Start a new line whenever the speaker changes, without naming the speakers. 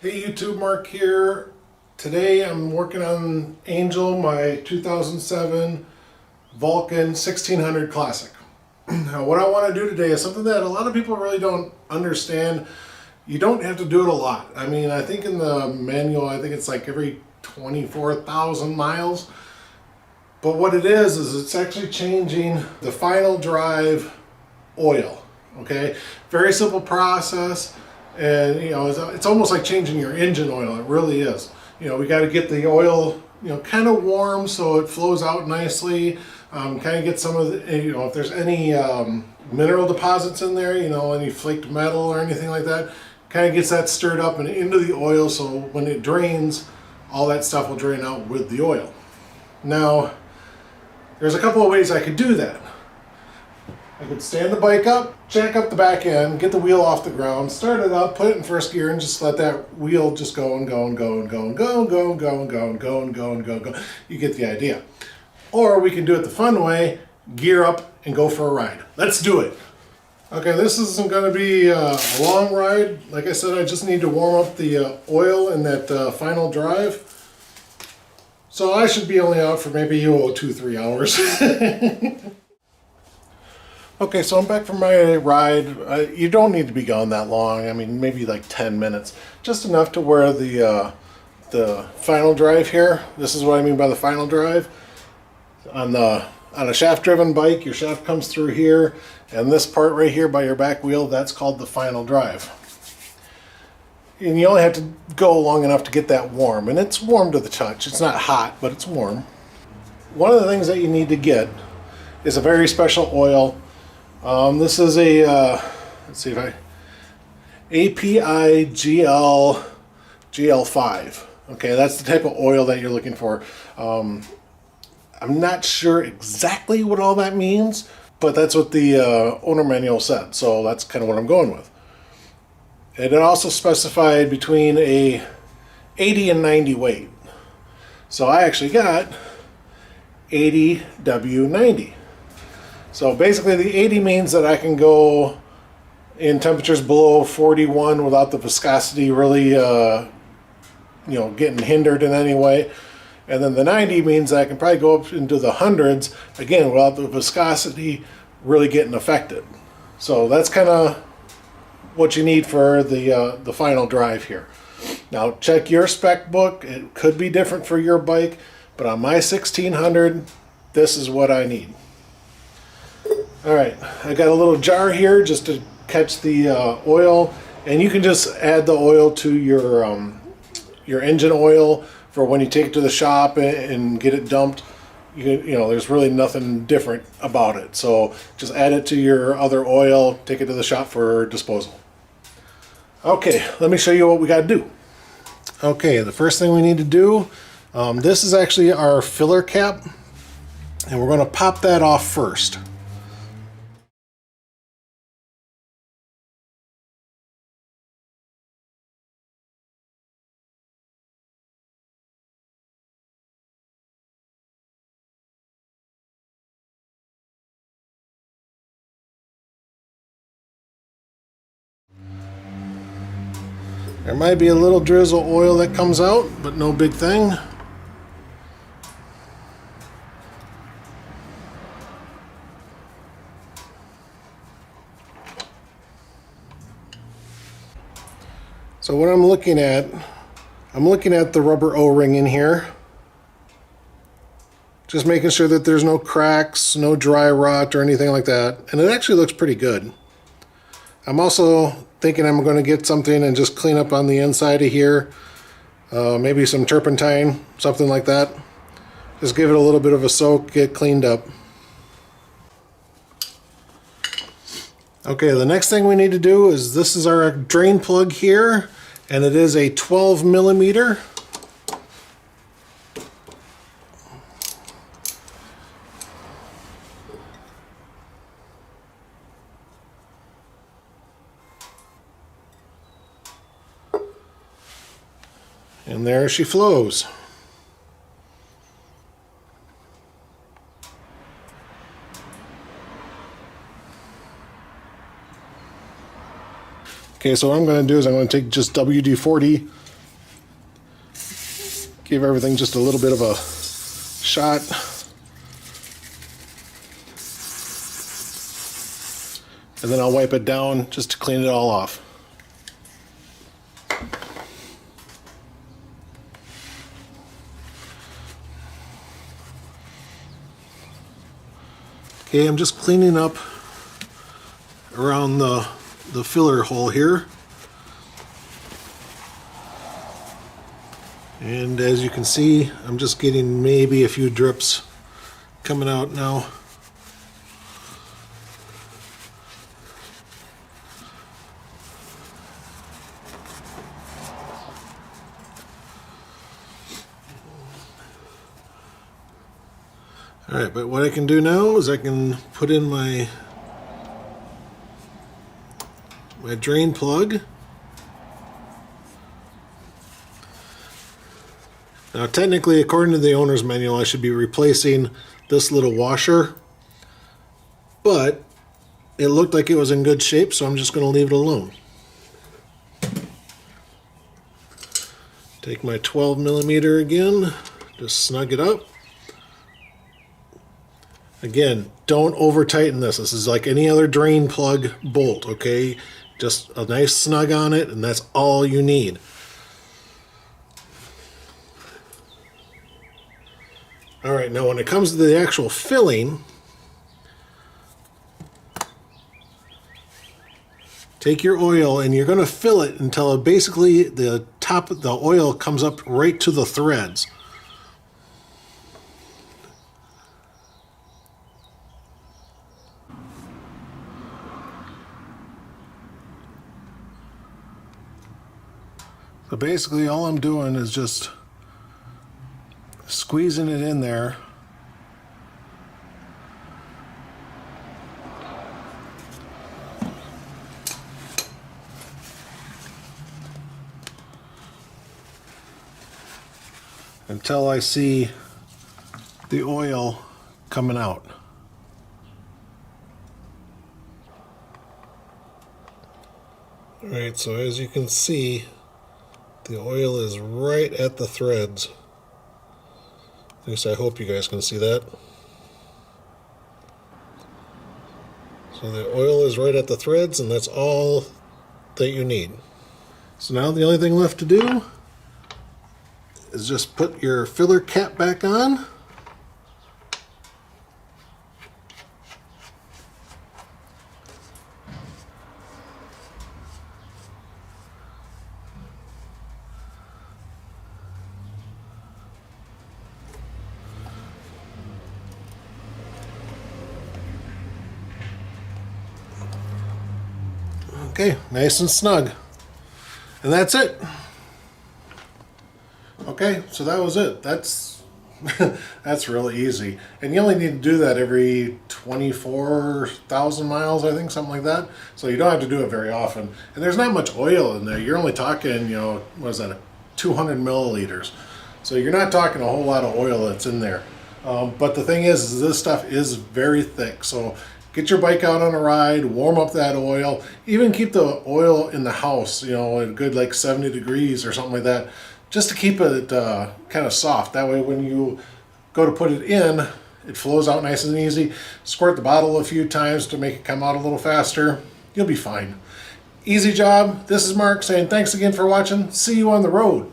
Hey YouTube, Mark here. Today I'm working on Angel, my 2007 Vulcan 1600 Classic. Now what I want to do today is something that a lot of people really don't understand. You don't have to do it a lot. I mean, I think in the manual, I think it's like every 24,000 miles. But what it is it's actually changing the final drive oil. Okay, very simple process. And you know, it's almost like changing your engine oil. It really is. You know, we got to get the oil, you know, kind of warm so it flows out nicely. Kind of get some of the, you know, if there's any mineral deposits in there, you know, any flaked metal or anything like that, kind of gets that stirred up and into the oil. So when it drains, all that stuff will drain out with the oil. Now, there's a couple of ways I could do that. I could stand the bike up, jack up the back end, get the wheel off the ground, start it up, put it in first gear, and just let that wheel just go and go and go and go and go and go and go and go and go and go and go and go. You get the idea. Or we can do it the fun way, gear up and go for a ride. Let's do it. Okay, this isn't going to be a long ride. Like I said, I just need to warm up the oil in that final drive. So I should be only out for maybe 2-3 hours. Okay, so I'm back from my ride. You don't need to be gone that long. I mean, maybe like 10 minutes. Just enough to where the final drive here, this is what I mean by the final drive. On a shaft-driven bike, your shaft comes through here, and this part right here by your back wheel, that's called the final drive. And you only have to go long enough to get that warm, and it's warm to the touch. It's not hot, but it's warm. One of the things that you need to get is a very special oil. This is a, let's see if API GL5. Okay, that's the type of oil that you're looking for. I'm not sure exactly what all that means, but that's what the owner manual said, so that's kind of what I'm going with. And it also specified between a 80 and 90 weight. So I actually got 80W90. So basically the 80 means that I can go in temperatures below 41 without the viscosity really you know, getting hindered in any way. And then the 90 means that I can probably go up into the hundreds, again, without the viscosity really getting affected. So that's kind of what you need for the final drive here. Now check your spec book. It could be different for your bike, but on my 1600, this is what I need. All right, I got a little jar here just to catch the oil, and you can just add the oil to your engine oil for when you take it to the shop and get it dumped. You know, there's really nothing different about it. So just add it to your other oil, take it to the shop for disposal. Okay, let me show you what we got to do. Okay, the first thing we need to do, this is actually our filler cap, and we're going to pop that off first. There might be a little drizzle oil that comes out, but no big thing. So what I'm looking at the rubber O-ring in here. Just making sure that there's no cracks, no dry rot or anything like that. And it actually looks pretty good. I'm also thinking I'm going to get something and just clean up on the inside of here. Maybe some turpentine, something like that. Just give it a little bit of a soak, get cleaned up. Okay, the next thing we need to do is this is our drain plug here, and it is a 12 millimeter. And there she flows. Okay, so what I'm going to do is I'm going to take just WD-40 Give everything just a little bit of a shot. And then I'll wipe it down just to clean it all off. Okay, I'm just cleaning up around the filler hole here. And as you can see, I'm just getting maybe a few drips coming out now. All right, but what I can do now is I can put in my drain plug. Now technically, according to the owner's manual, I should be replacing this little washer, but it looked like it was in good shape, so I'm just going to leave it alone. Take my 12 millimeter again, just snug it up. Again, don't over tighten this. This is like any other drain plug bolt, okay? Just a nice snug on it, and that's all you need. All right, now when it comes to the actual filling, take your oil and you're going to fill it until basically the top of the oil comes up right to the threads. So basically all I'm doing is just squeezing it in there. Until I see the oil coming out. All right, so as you can see, the oil is right at the threads. At least I hope you guys can see that. So the oil is right at the threads, and that's all that you need. So now the only thing left to do is just put your filler cap back on. Okay, nice and snug. And that's it. Okay, so that was it. That's that's really easy. And you only need to do that every 24,000 miles, I think, something like that. So you don't have to do it very often. And there's not much oil in there. You're only talking, you know, what is that, 200 milliliters. So you're not talking a whole lot of oil that's in there. But the thing is this stuff is very thick. So get your bike out on a ride, warm up that oil, even keep the oil in the house, you know, at a good like 70 degrees or something like that, just to keep it kind of soft. That way when you go to put it in, it flows out nice and easy. Squirt the bottle a few times to make it come out a little faster. You'll be fine. Easy job. This is Mark saying thanks again for watching. See you on the road.